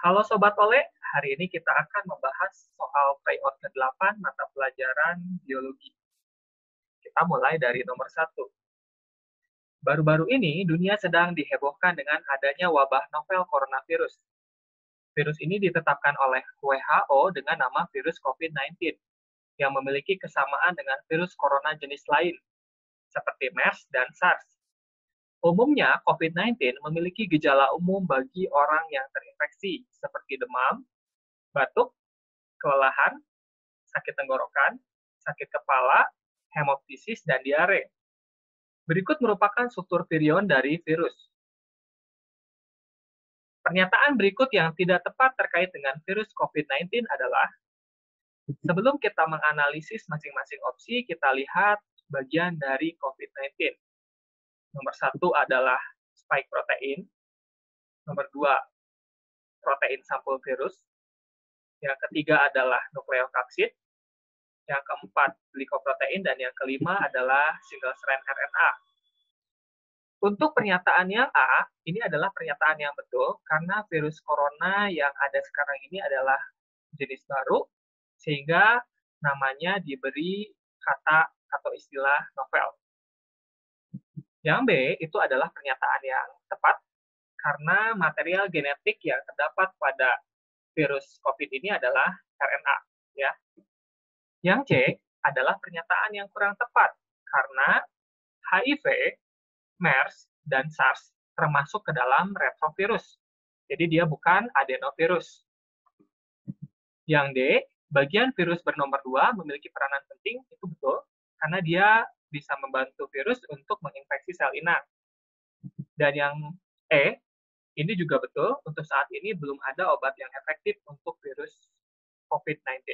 Halo Sobat Oleh, hari ini kita akan membahas soal tryout ke-8 mata pelajaran biologi. Kita mulai dari nomor 1. Baru-baru ini, dunia sedang dihebohkan dengan adanya wabah novel coronavirus. Virus ini ditetapkan oleh WHO dengan nama virus COVID-19, yang memiliki kesamaan dengan virus corona jenis lain, seperti MERS dan SARS. Umumnya, COVID-19 memiliki gejala umum bagi orang yang terinfeksi, seperti demam, batuk, kelelahan, sakit tenggorokan, sakit kepala, hemoptisis, dan diare. Berikut merupakan struktur virion dari virus. Pernyataan berikut yang tidak tepat terkait dengan virus COVID-19 adalah, sebelum kita menganalisis masing-masing opsi, kita lihat bagian dari COVID-19. Nomor 1 adalah spike protein, nomor 2 protein sampul virus, yang ketiga adalah nukleokapsid, yang keempat glikoprotein, dan yang kelima adalah single strand RNA. Untuk pernyataan yang A, ini adalah pernyataan yang betul karena virus corona yang ada sekarang ini adalah jenis baru, sehingga namanya diberi kata atau istilah novel. Yang B, itu adalah pernyataan yang tepat karena material genetik yang terdapat pada virus COVID ini adalah RNA. Ya. Yang C adalah pernyataan yang kurang tepat karena HIV, MERS, dan SARS termasuk ke dalam retrovirus. Jadi dia bukan adenovirus. Yang D, bagian virus bernomor 2 memiliki peranan penting, itu betul, karena dia bisa membantu virus untuk menginfeksi sel inang. Dan yang E, ini juga betul, untuk saat ini belum ada obat yang efektif untuk virus COVID-19.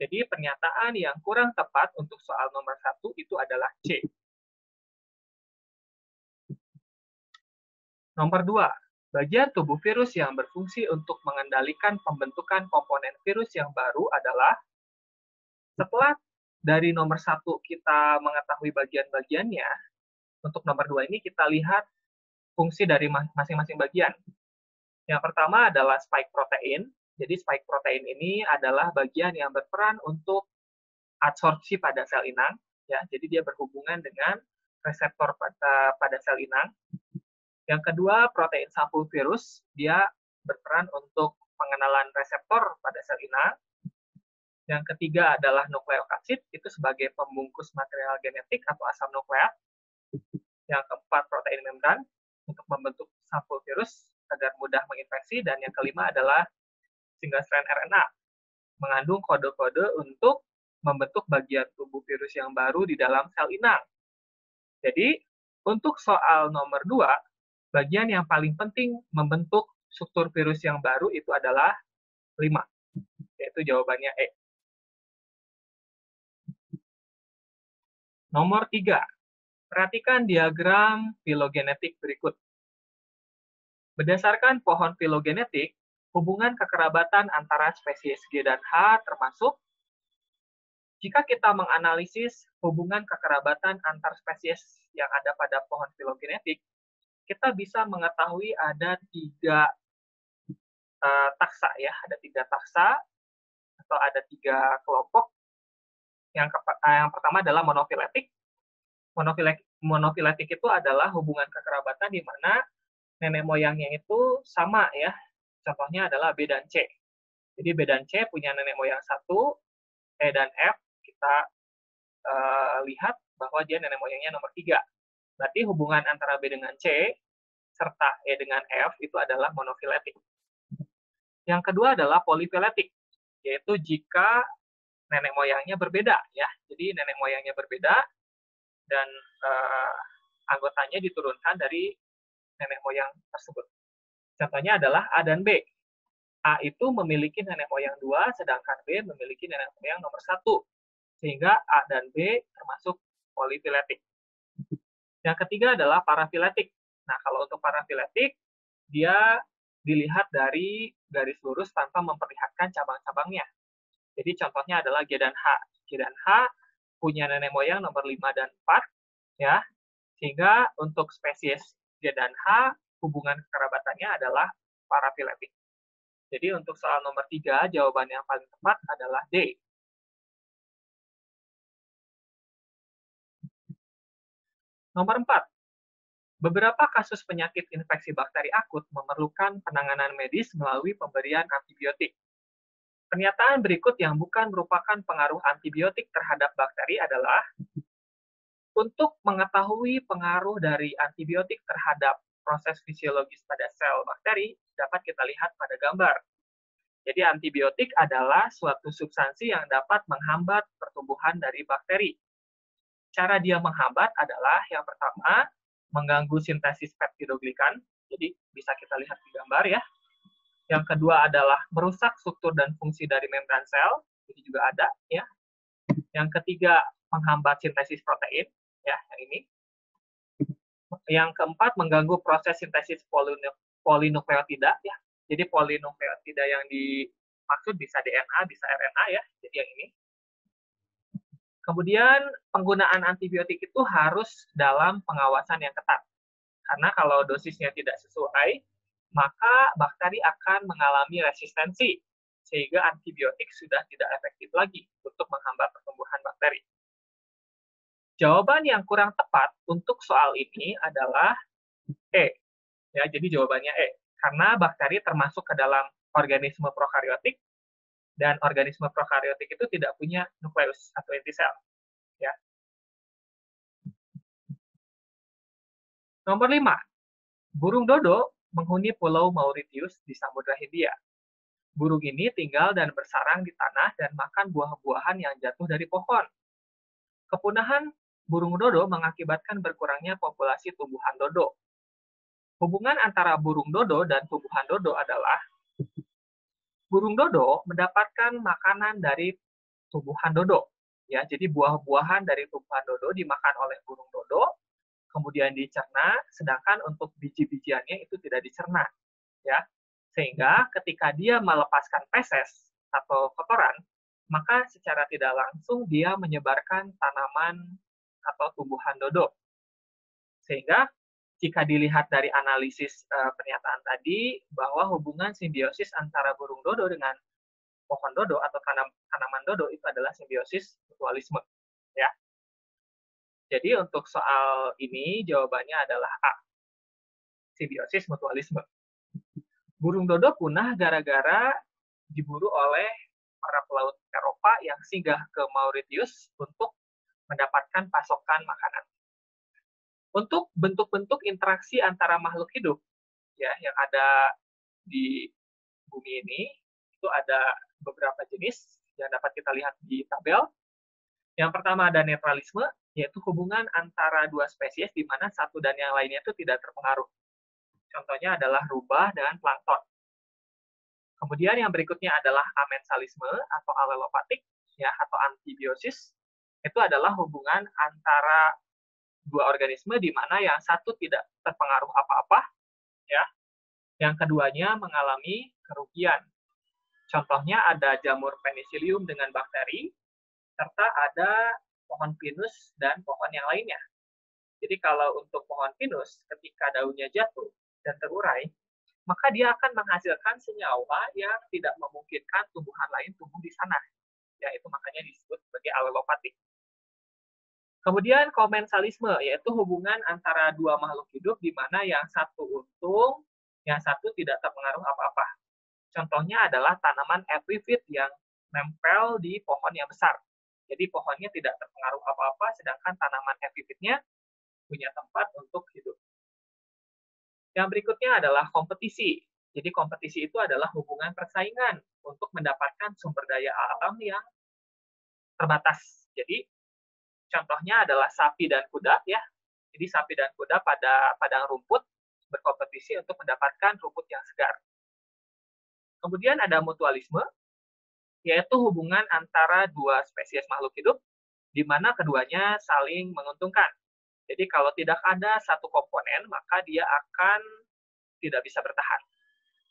Jadi pernyataan yang kurang tepat untuk soal nomor 1 itu adalah C. Nomor 2, bagian tubuh virus yang berfungsi untuk mengendalikan pembentukan komponen virus yang baru adalah, setelah dari nomor 1 kita mengetahui bagian-bagiannya, untuk nomor 2 ini kita lihat fungsi dari masing-masing bagian. Yang pertama adalah spike protein. Jadi spike protein ini adalah bagian yang berperan untuk adsorpsi pada sel inang. Ya, jadi dia berhubungan dengan reseptor pada sel inang. Yang kedua, protein sampul virus, dia berperan untuk pengenalan reseptor pada sel inang. Yang ketiga adalah nukleokapsid, itu sebagai pembungkus material genetik atau asam nukleat. Yang keempat, protein membran, untuk membentuk sampul virus agar mudah menginfeksi. Dan yang kelima adalah single strand RNA, mengandung kode-kode untuk membentuk bagian tubuh virus yang baru di dalam sel inang. Jadi, untuk soal nomor 2, bagian yang paling penting membentuk struktur virus yang baru itu adalah 5, yaitu jawabannya E. Nomor 3, perhatikan diagram filogenetik berikut. Berdasarkan pohon filogenetik, hubungan kekerabatan antara spesies G dan H termasuk, jika kita menganalisis hubungan kekerabatan antar spesies yang ada pada pohon filogenetik, kita bisa mengetahui ada 3 taksa ya, ada 3 taksa atau ada 3 kelompok. Yang pertama adalah monofiletik. Monofiletik itu adalah hubungan kekerabatan di mana nenek moyangnya itu sama ya. Contohnya adalah B dan C. Jadi B dan C punya nenek moyang satu, E dan F kita lihat bahwa dia nenek moyangnya nomor 3. Berarti hubungan antara B dengan C serta E dengan F itu adalah monofiletik. Yang kedua adalah polifiletik, yaitu jika nenek moyangnya berbeda ya. Jadi nenek moyangnya berbeda dan anggotanya diturunkan dari nenek moyang tersebut. Contohnya adalah A dan B. A itu memiliki nenek moyang 2, sedangkan B memiliki nenek moyang nomor 1. Sehingga A dan B termasuk polifiletik. Yang ketiga adalah parafiletik. Nah, kalau untuk parafiletik, dia dilihat dari garis lurus tanpa memperlihatkan cabang-cabangnya. Jadi contohnya adalah G dan H. G dan H punya nenek moyang nomor 5 dan 4, ya. Sehingga untuk spesies G dan H, hubungan kekerabatannya adalah parafiletik. Jadi untuk soal nomor 3, jawaban yang paling tepat adalah D. Nomor 4, beberapa kasus penyakit infeksi bakteri akut memerlukan penanganan medis melalui pemberian antibiotik. Pernyataan berikut yang bukan merupakan pengaruh antibiotik terhadap bakteri adalah: untuk mengetahui pengaruh dari antibiotik terhadap proses fisiologis pada sel bakteri, dapat kita lihat pada gambar. Jadi antibiotik adalah suatu substansi yang dapat menghambat pertumbuhan dari bakteri. Cara dia menghambat adalah yang pertama, mengganggu sintesis peptidoglikan. Jadi bisa kita lihat di gambar ya. Yang kedua adalah merusak struktur dan fungsi dari membran sel. Ini juga ada ya. Yang ketiga, menghambat sintesis protein ya, yang ini. Yang keempat, mengganggu proses sintesis polinukleotida ya. Jadi polinukleotida yang dimaksud bisa DNA, bisa RNA ya. Jadi yang ini. Kemudian penggunaan antibiotik itu harus dalam pengawasan yang ketat. Karena kalau dosisnya tidak sesuai, maka bakteri akan mengalami resistensi, sehingga antibiotik sudah tidak efektif lagi untuk menghambat pertumbuhan bakteri. Jawaban yang kurang tepat untuk soal ini adalah E. Ya, jadi jawabannya E. Karena bakteri termasuk ke dalam organisme prokaryotik, dan organisme prokaryotik itu tidak punya nukleus atau inti sel. Ya. Nomor 5. Burung dodo menghuni Pulau Mauritius di Samudra Hindia. Burung ini tinggal dan bersarang di tanah dan makan buah-buahan yang jatuh dari pohon. Kepunahan burung dodo mengakibatkan berkurangnya populasi tumbuhan dodo. Hubungan antara burung dodo dan tumbuhan dodo adalah: burung dodo mendapatkan makanan dari tumbuhan dodo. Ya, jadi buah-buahan dari tumbuhan dodo dimakan oleh burung dodo, kemudian dicerna, sedangkan untuk biji-bijiannya itu tidak dicerna. Ya, sehingga ketika dia melepaskan feses atau kotoran, maka secara tidak langsung dia menyebarkan tanaman atau tumbuhan dodo. Sehingga jika dilihat dari analisis pernyataan tadi, bahwa hubungan simbiosis antara burung dodo dengan pohon dodo atau tanaman dodo itu adalah simbiosis mutualisme. Ya. Jadi untuk soal ini jawabannya adalah A, simbiosis mutualisme. Burung dodo punah gara-gara diburu oleh para pelaut Eropa yang singgah ke Mauritius untuk mendapatkan pasokan makanan. Untuk bentuk-bentuk interaksi antara makhluk hidup ya yang ada di bumi ini, itu ada beberapa jenis yang dapat kita lihat di tabel. Yang pertama ada netralisme, yaitu hubungan antara dua spesies di mana satu dan yang lainnya itu tidak terpengaruh. Contohnya adalah rubah dan plankton. Kemudian yang berikutnya adalah amensalisme atau alelopatik ya, atau antibiosis. Itu adalah hubungan antara dua organisme di mana yang satu tidak terpengaruh apa-apa ya. Yang keduanya mengalami kerugian. Contohnya ada jamur penicillium dengan bakteri, serta ada pohon pinus dan pohon yang lainnya. Jadi kalau untuk pohon pinus, ketika daunnya jatuh dan terurai, maka dia akan menghasilkan senyawa yang tidak memungkinkan tumbuhan lain tumbuh di sana. Ya, itu makanya disebut sebagai alelopatik. Kemudian komensalisme, yaitu hubungan antara dua makhluk hidup di mana yang satu untung, yang satu tidak terpengaruh apa-apa. Contohnya adalah tanaman epifit yang nempel di pohon yang besar. Jadi pohonnya tidak terpengaruh apa-apa, sedangkan tanaman epifitnya punya tempat untuk hidup. Yang berikutnya adalah kompetisi. Jadi kompetisi itu adalah hubungan persaingan untuk mendapatkan sumber daya alam yang terbatas. Jadi contohnya adalah sapi dan kuda ya. Jadi sapi dan kuda pada padang rumput berkompetisi untuk mendapatkan rumput yang segar. Kemudian ada mutualisme, yaitu hubungan antara dua spesies makhluk hidup di mana keduanya saling menguntungkan. Jadi kalau tidak ada satu komponen, maka dia akan tidak bisa bertahan.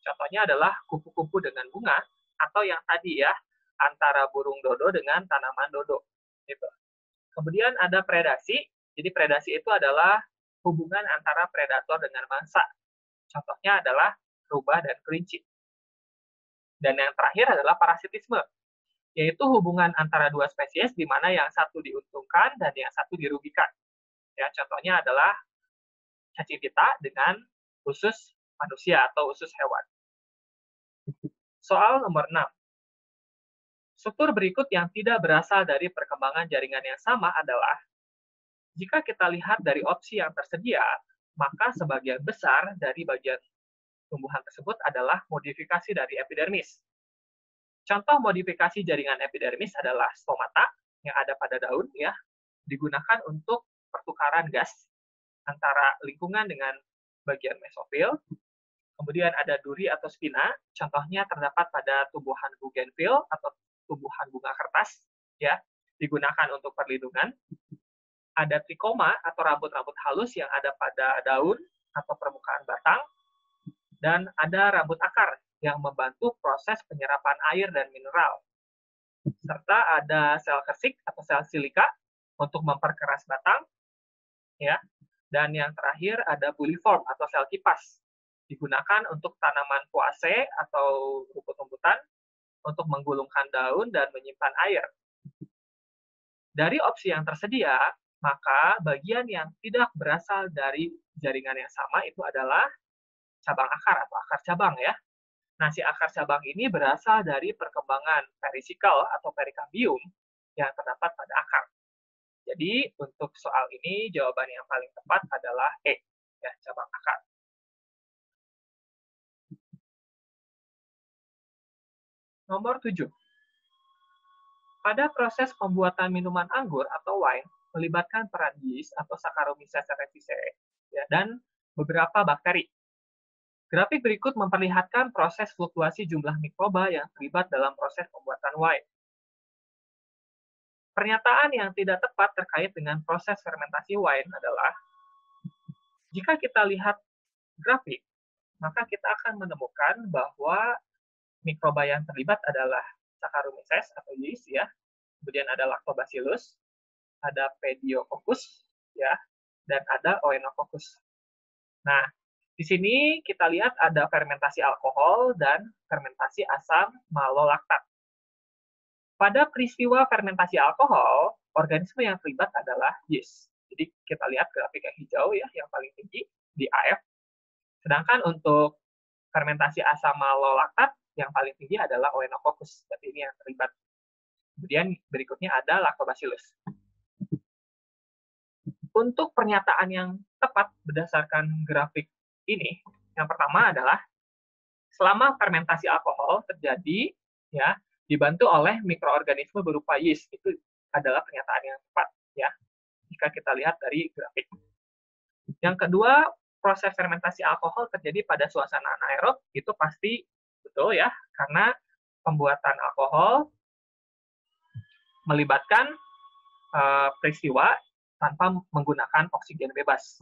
Contohnya adalah kupu-kupu dengan bunga, atau yang tadi ya, antara burung dodo dengan tanaman dodo. Gitu. Kemudian ada predasi. Jadi predasi itu adalah hubungan antara predator dengan mangsa. Contohnya adalah rubah dan kelinci. Dan yang terakhir adalah parasitisme, yaitu hubungan antara dua spesies di mana yang satu diuntungkan dan yang satu dirugikan. Ya, contohnya adalah cacing pita dengan usus manusia atau usus hewan. Soal nomor 6. Struktur berikut yang tidak berasal dari perkembangan jaringan yang sama adalah, jika kita lihat dari opsi yang tersedia, maka sebagian besar dari bagian tumbuhan tersebut adalah modifikasi dari epidermis. Contoh modifikasi jaringan epidermis adalah stomata yang ada pada daun, ya, digunakan untuk pertukaran gas antara lingkungan dengan bagian mesofil. Kemudian ada duri atau spina, contohnya terdapat pada tumbuhan bougainville atau tumbuhan bunga kertas, ya, digunakan untuk perlindungan. Ada trikoma atau rambut-rambut halus yang ada pada daun atau permukaan batang, dan ada rambut akar yang membantu proses penyerapan air dan mineral. Serta ada sel kersik atau sel silika untuk memperkeras batang, ya. Dan yang terakhir ada buliform atau sel kipas, digunakan untuk tanaman poaceae atau rumput-rumputan untuk menggulungkan daun dan menyimpan air. Dari opsi yang tersedia, maka bagian yang tidak berasal dari jaringan yang sama itu adalah cabang akar atau akar cabang, ya. Nah, si akar cabang ini berasal dari perkembangan perisikal atau perikambium yang terdapat pada akar. Jadi, untuk soal ini, jawaban yang paling tepat adalah E, ya, cabang akar. Nomor 7. Pada proses pembuatan minuman anggur atau wine, melibatkan peran yeast atau Saccharomyces cerevisiae, ya, dan beberapa bakteri. Grafik berikut memperlihatkan proses fluktuasi jumlah mikroba yang terlibat dalam proses pembuatan wine. Pernyataan yang tidak tepat terkait dengan proses fermentasi wine adalah, jika kita lihat grafik, maka kita akan menemukan bahwa mikroba yang terlibat adalah Saccharomyces atau yeast, ya. Kemudian ada Lactobacillus, ada Pediococcus, ya, dan ada Oenococcus. Nah, di sini kita lihat ada fermentasi alkohol dan fermentasi asam malolaktat. Pada peristiwa fermentasi alkohol, organisme yang terlibat adalah yeast. Jadi kita lihat grafik yang hijau, ya, yang paling tinggi di AF. Sedangkan untuk fermentasi asam malolaktat yang paling tinggi adalah Oenococcus. Jadi ini yang terlibat. Kemudian berikutnya ada Lactobacillus. Untuk pernyataan yang tepat berdasarkan grafik ini, yang pertama adalah selama fermentasi alkohol terjadi, ya, dibantu oleh mikroorganisme berupa yeast. Itu adalah pernyataan yang tepat, ya, jika kita lihat dari grafik. Yang kedua, proses fermentasi alkohol terjadi pada suasana anaerob, itu pasti betul, ya, karena pembuatan alkohol melibatkan peristiwa tanpa menggunakan oksigen bebas.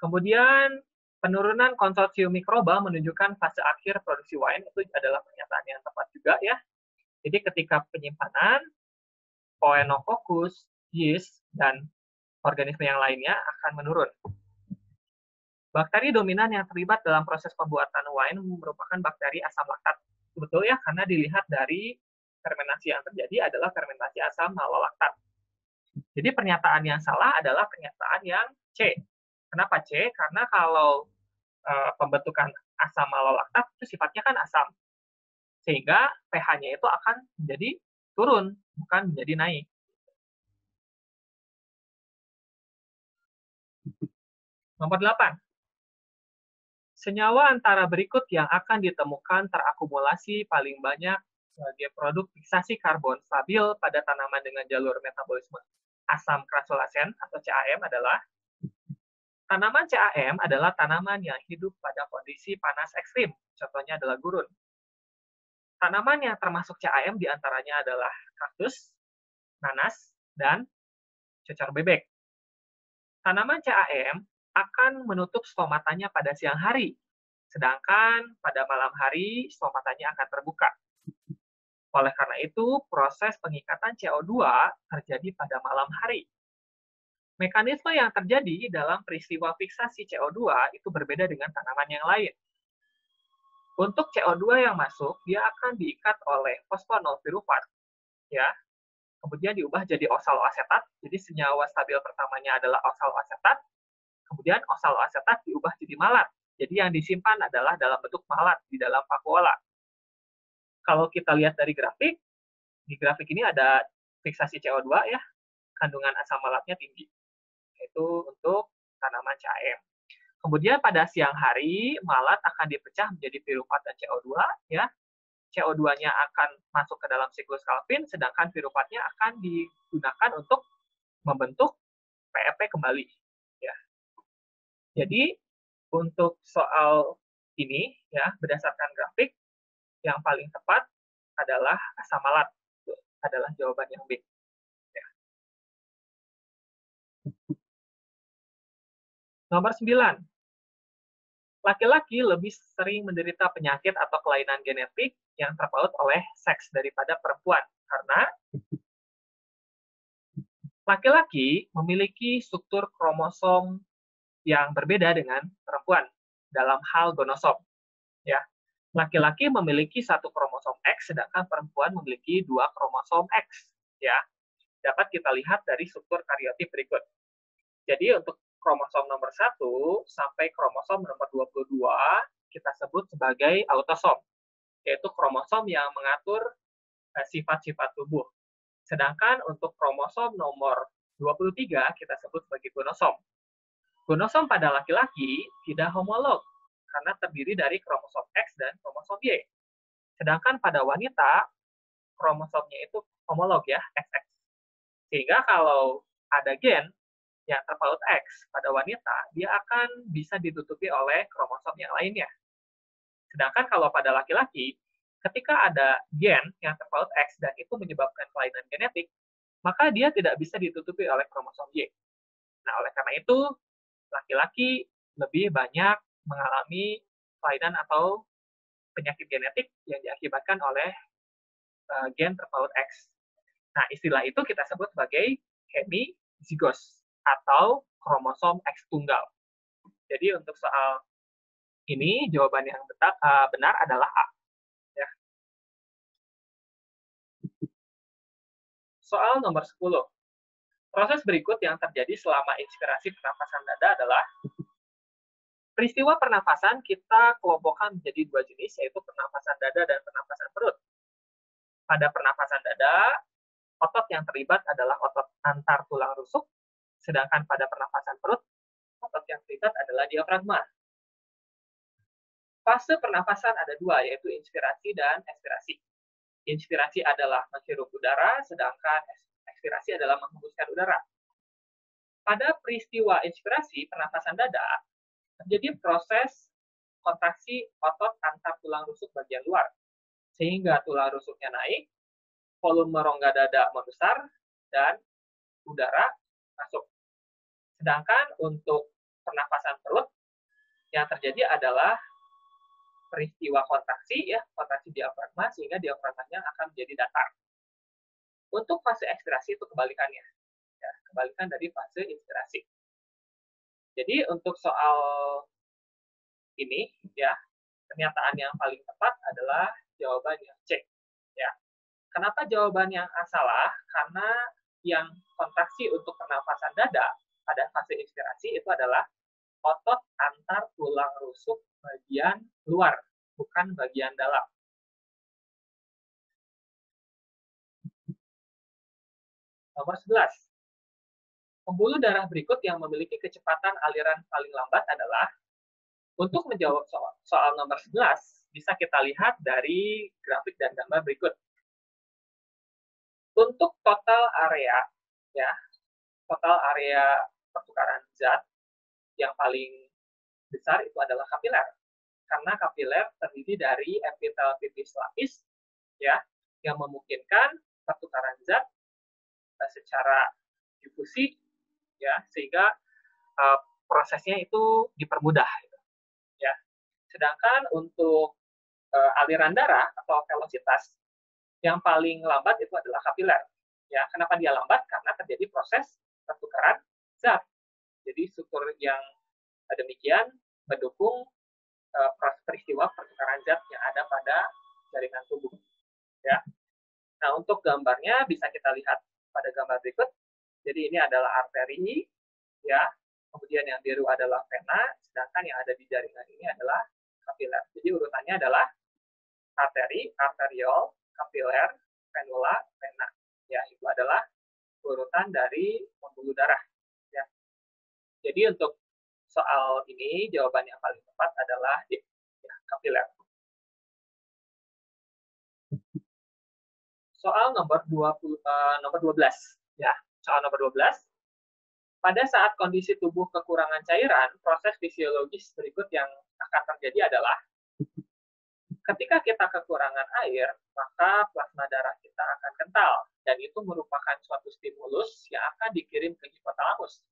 Kemudian, penurunan konsorsium mikroba menunjukkan fase akhir produksi wine, itu adalah pernyataan yang tepat juga, ya. Jadi ketika penyimpanan, Oenococcus, yeast, dan organisme yang lainnya akan menurun. Bakteri dominan yang terlibat dalam proses pembuatan wine merupakan bakteri asam laktat. Betul, ya, karena dilihat dari fermentasi yang terjadi adalah fermentasi asam malolaktat. Jadi pernyataan yang salah adalah pernyataan yang C. Kenapa C? Karena kalau pembentukan asam malolaktat itu sifatnya kan asam. Sehingga pH-nya itu akan menjadi turun, bukan menjadi naik. Nomor 8. Senyawa antara berikut yang akan ditemukan terakumulasi paling banyak sebagai produk fiksasi karbon stabil pada tanaman dengan jalur metabolisme asam krasulasen atau CAM adalah, tanaman CAM adalah tanaman yang hidup pada kondisi panas ekstrim, contohnya adalah gurun. Tanaman yang termasuk CAM diantaranya adalah kaktus, nanas, dan cocor bebek. Tanaman CAM akan menutup stomatanya pada siang hari, sedangkan pada malam hari stomatanya akan terbuka. Oleh karena itu, proses pengikatan CO2 terjadi pada malam hari. Mekanisme yang terjadi dalam peristiwa fiksasi CO2 itu berbeda dengan tanaman yang lain. Untuk CO2 yang masuk, dia akan diikat oleh fosfonolpiruvat, ya. Kemudian diubah jadi oksaloasetat. Jadi senyawa stabil pertamanya adalah oksaloasetat. Kemudian oksaloasetat diubah jadi malat. Jadi yang disimpan adalah dalam bentuk malat di dalam vakuola. Kalau kita lihat dari grafik, di grafik ini ada fiksasi CO2 ya, kandungan asam malatnya tinggi. Yaitu untuk tanaman CAM. Kemudian pada siang hari, malat akan dipecah menjadi piruvat dan CO2 ya. CO2-nya akan masuk ke dalam siklus Calvin, sedangkan piruvatnya akan digunakan untuk membentuk PEP kembali. Ya. Jadi untuk soal ini ya berdasarkan grafik yang paling tepat adalah asam malat. Itu adalah jawaban yang B. Ya. Nomor 9. Laki-laki lebih sering menderita penyakit atau kelainan genetik yang terpaut oleh seks daripada perempuan karena laki-laki memiliki struktur kromosom yang berbeda dengan perempuan dalam hal gonosom. Ya, laki-laki memiliki satu kromosom X, sedangkan perempuan memiliki dua kromosom X. Ya, dapat kita lihat dari struktur kariotip berikut. Jadi untuk kromosom nomor 1 sampai kromosom nomor 22 kita sebut sebagai autosom, yaitu kromosom yang mengatur sifat-sifat tubuh. Sedangkan untuk kromosom nomor 23 kita sebut sebagai gonosom. Gonosom pada laki-laki tidak homolog karena terdiri dari kromosom X dan kromosom Y. Sedangkan pada wanita kromosomnya itu homolog ya, XX. Sehingga kalau ada gen yang terpaut X pada wanita, dia akan bisa ditutupi oleh kromosom yang lainnya. Sedangkan kalau pada laki-laki, ketika ada gen yang terpaut X dan itu menyebabkan kelainan genetik, maka dia tidak bisa ditutupi oleh kromosom Y. Nah, oleh karena itu, laki-laki lebih banyak mengalami kelainan atau penyakit genetik yang diakibatkan oleh gen terpaut X. Nah, istilah itu kita sebut sebagai hemizygos atau kromosom X tunggal. Jadi untuk soal ini jawaban yang benar adalah A. Ya. Soal nomor 10. Proses berikut yang terjadi selama inspirasi pernafasan dada adalah peristiwa pernafasan kita kelompokkan menjadi dua jenis, yaitu pernafasan dada dan pernafasan perut. Pada pernafasan dada, otot yang terlibat adalah otot antar tulang rusuk, sedangkan pada pernafasan perut, otot yang terlibat adalah diafragma. Fase pernafasan ada dua, yaitu inspirasi dan ekspirasi. Inspirasi adalah menghirup udara, sedangkan ekspirasi adalah menghembuskan udara. Pada peristiwa inspirasi pernafasan dada, terjadi proses kontraksi otot antar tulang rusuk bagian luar, sehingga tulang rusuknya naik, volume rongga dada membesar, dan udara masuk. Sedangkan untuk pernafasan perut, yang terjadi adalah peristiwa kontraksi, ya, kontraksi diafragma, sehingga diafragmanya akan menjadi datar. Untuk fase ekspirasi itu kebalikannya, ya, kebalikan dari fase inspirasi. Jadi untuk soal ini, ya, pernyataan yang paling tepat adalah jawaban yang C. Ya. Kenapa jawaban yang A salah? Karena yang kontraksi untuk pernafasan dada pada fase inspirasi itu adalah otot antar tulang rusuk bagian luar, bukan bagian dalam. Nomor 11. Pembuluh darah berikut yang memiliki kecepatan aliran paling lambat adalah, untuk menjawab soal nomor 11, bisa kita lihat dari grafik dan gambar berikut. Untuk total area, ya, total area pertukaran zat yang paling besar itu adalah kapiler. Karena kapiler terdiri dari epitel pipis lapis, ya, yang memungkinkan pertukaran zat secara difusi, ya, sehingga prosesnya itu dipermudah. Gitu, ya. Sedangkan untuk aliran darah atau velositas yang paling lambat itu adalah kapiler. Ya, kenapa dia lambat? Karena terjadi proses pertukaran zat. Jadi struktur yang demikian mendukung peristiwa pertukaran zat yang ada pada jaringan tubuh. Ya. Nah, untuk gambarnya bisa kita lihat pada gambar berikut. Jadi ini adalah arteri, ya. Kemudian yang biru adalah vena, sedangkan yang ada di jaringan ini adalah kapiler. Jadi urutannya adalah arteri, arteriol, kapiler, venula, vena. Ya, itu adalah urutan dari pembuluh darah. Ya. Jadi untuk soal ini jawaban yang paling tepat adalah D, ya, kapiler. Soal nomor 12, ya. Soal nomor 12. Pada saat kondisi tubuh kekurangan cairan, proses fisiologis berikut yang akan terjadi adalah ketika kita kekurangan air, maka plasma darah kita akan kental, dan itu merupakan suatu stimulus yang akan dikirim ke hipotalamus.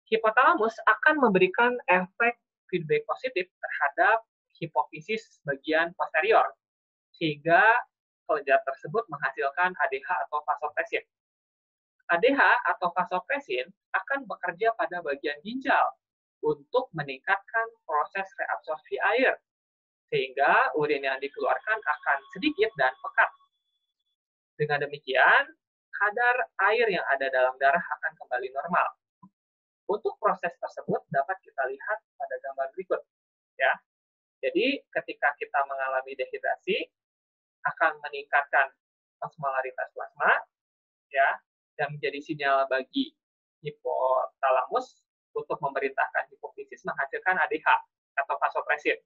Hipotalamus akan memberikan efek feedback positif terhadap hipofisis bagian posterior, sehingga kelenjar tersebut menghasilkan ADH atau vasopresin. ADH atau vasopresin akan bekerja pada bagian ginjal untuk meningkatkan proses reabsorpsi air, sehingga urin yang dikeluarkan akan sedikit dan pekat. Dengan demikian, kadar air yang ada dalam darah akan kembali normal. Untuk proses tersebut dapat kita lihat pada gambar berikut. Ya. Jadi, ketika kita mengalami dehidrasi, akan meningkatkan osmolaritas plasma, ya, dan menjadi sinyal bagi hipotalamus untuk memerintahkan hipofisis menghasilkan ADH atau vasopresin.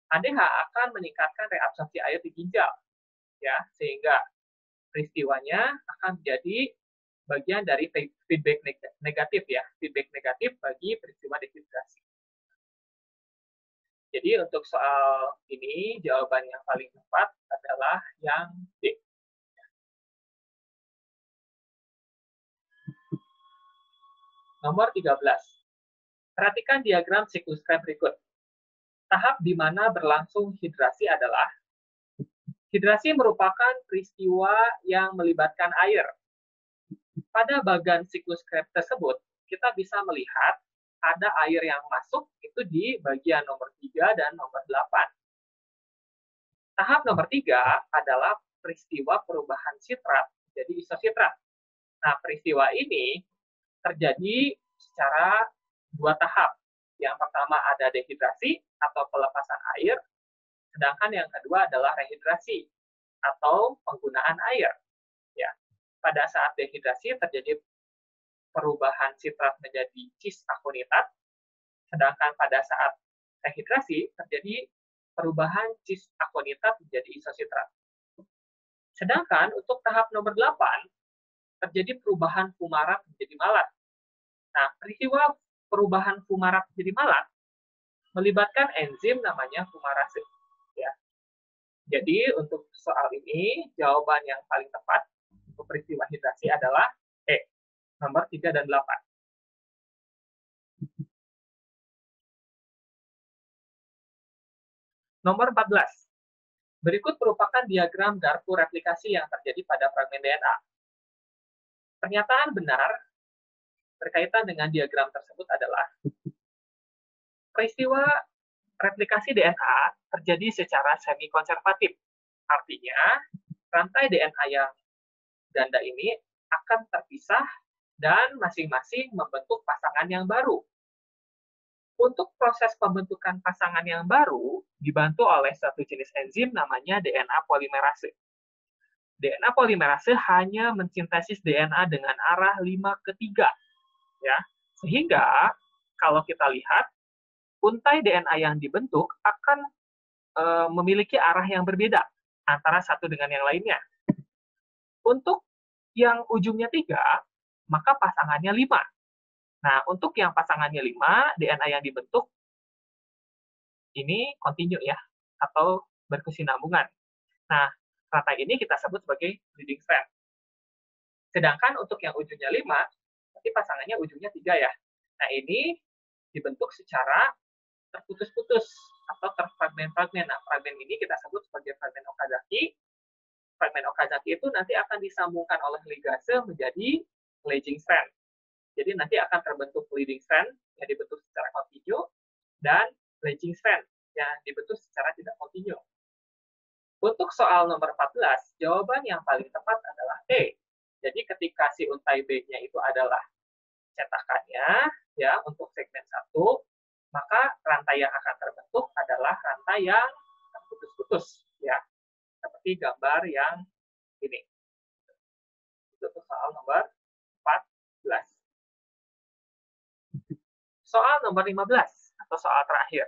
ADH akan meningkatkan reabsorpsi air di ginjal, ya, sehingga peristiwanya akan menjadi bagian dari feedback negatif, ya, feedback negatif bagi peristiwa dehidrasi. Jadi untuk soal ini jawaban yang paling tepat adalah yang D. Nomor 13. Perhatikan diagram siklus Krebs berikut. Tahap di mana berlangsung hidrasi adalah hidrasi merupakan peristiwa yang melibatkan air. Pada bagian siklus Krebs tersebut, kita bisa melihat ada air yang masuk itu di bagian nomor 3 dan nomor 8. Tahap nomor 3 adalah peristiwa perubahan sitrat menjadi isositrat. Nah, peristiwa ini terjadi secara dua tahap. Yang pertama ada dehidrasi atau pelepasan air, sedangkan yang kedua adalah rehidrasi atau penggunaan air. Ya. Pada saat dehidrasi terjadi perubahan sitrat menjadi cis akonitat, sedangkan pada saat rehidrasi terjadi perubahan cis akonitat menjadi isositrat. Sedangkan untuk tahap nomor 8 terjadi perubahan fumarat menjadi malat. Nah, peristiwa perubahan fumarat menjadi malat melibatkan enzim namanya fumarase. Ya. Jadi untuk soal ini jawaban yang paling tepat untuk peristiwa hidrasi adalah E, nomor 3 dan 8. Nomor 14. Berikut merupakan diagram garpu replikasi yang terjadi pada fragmen DNA. Pernyataan benar berkaitan dengan diagram tersebut adalah peristiwa replikasi DNA terjadi secara semi-konservatif. Artinya, rantai DNA yang ganda ini akan terpisah dan masing-masing membentuk pasangan yang baru. Untuk proses pembentukan pasangan yang baru dibantu oleh satu jenis enzim namanya DNA polimerase. DNA polimerase hanya mensintesis DNA dengan arah 5:3. Ya. Sehingga kalau kita lihat untai DNA yang dibentuk akan memiliki arah yang berbeda antara satu dengan yang lainnya. Untuk yang ujungnya 3, maka pasangannya 5. Nah, untuk yang pasangannya 5, DNA yang dibentuk ini kontinu, ya, atau berkesinambungan. Nah, rantai ini kita sebut sebagai leading strand. Sedangkan untuk yang ujungnya 5, berarti pasangannya ujungnya 3, ya. Nah, ini dibentuk secara terputus-putus atau terfragmen-fragmen. Nah, fragmen ini kita sebut sebagai fragmen Okazaki. Fragmen Okazaki itu nanti akan disambungkan oleh ligase menjadi leading strand. Jadi nanti akan terbentuk leading strand yang dibentuk secara kontinu dan branching strand yang dibentuk secara tidak kontinu. Untuk soal nomor 14, jawaban yang paling tepat adalah E. Jadi ketika si untai B-nya itu adalah cetakannya, ya, untuk segmen 1, maka rantai yang akan terbentuk adalah rantai yang terputus-putus, ya, seperti gambar yang ini. Itu soal nomor 14. Soal nomor 15, atau soal terakhir.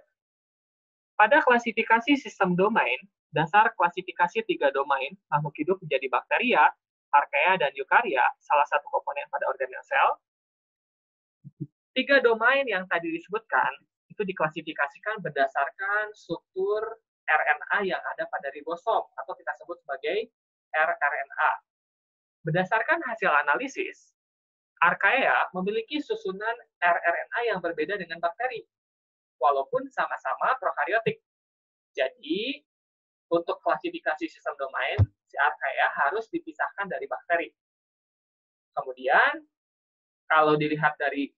Pada klasifikasi sistem domain, dasar klasifikasi 3 domain makhluk hidup menjadi bakteria, archaea, dan eukarya, salah satu komponen pada organel sel. 3 domain yang tadi disebutkan itu diklasifikasikan berdasarkan struktur RNA yang ada pada ribosom, atau kita sebut sebagai rRNA. Berdasarkan hasil analisis, archaea memiliki susunan rRNA yang berbeda dengan bakteri, walaupun sama-sama prokaryotik. Jadi, untuk klasifikasi sistem domain, si archaea harus dipisahkan dari bakteri. Kemudian, kalau dilihat dari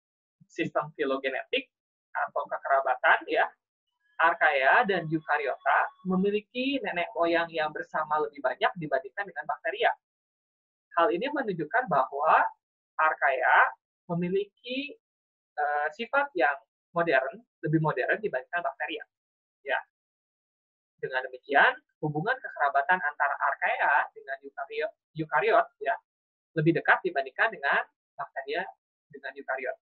sistem filogenetik atau kekerabatan, ya, archaea dan eukariota memiliki nenek moyang yang bersama lebih banyak dibandingkan dengan bakteria. Hal ini menunjukkan bahwa archaea memiliki sifat yang modern, lebih modern dibandingkan bakteria. Ya. Dengan demikian, hubungan kekerabatan antara archaea dengan eukariot, ya, lebih dekat dibandingkan dengan bakteria dengan eukariot.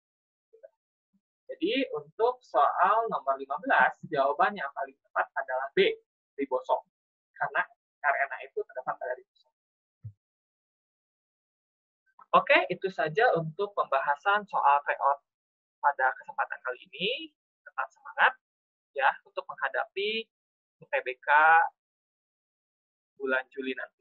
Jadi, untuk soal nomor 15, jawaban yang paling tepat adalah B, ribosom. Karena RNA itu terdapat pada ribosom. Oke, itu saja untuk pembahasan soal tryout pada kesempatan kali ini. Tetap semangat ya untuk menghadapi UTBK bulan Juli nanti.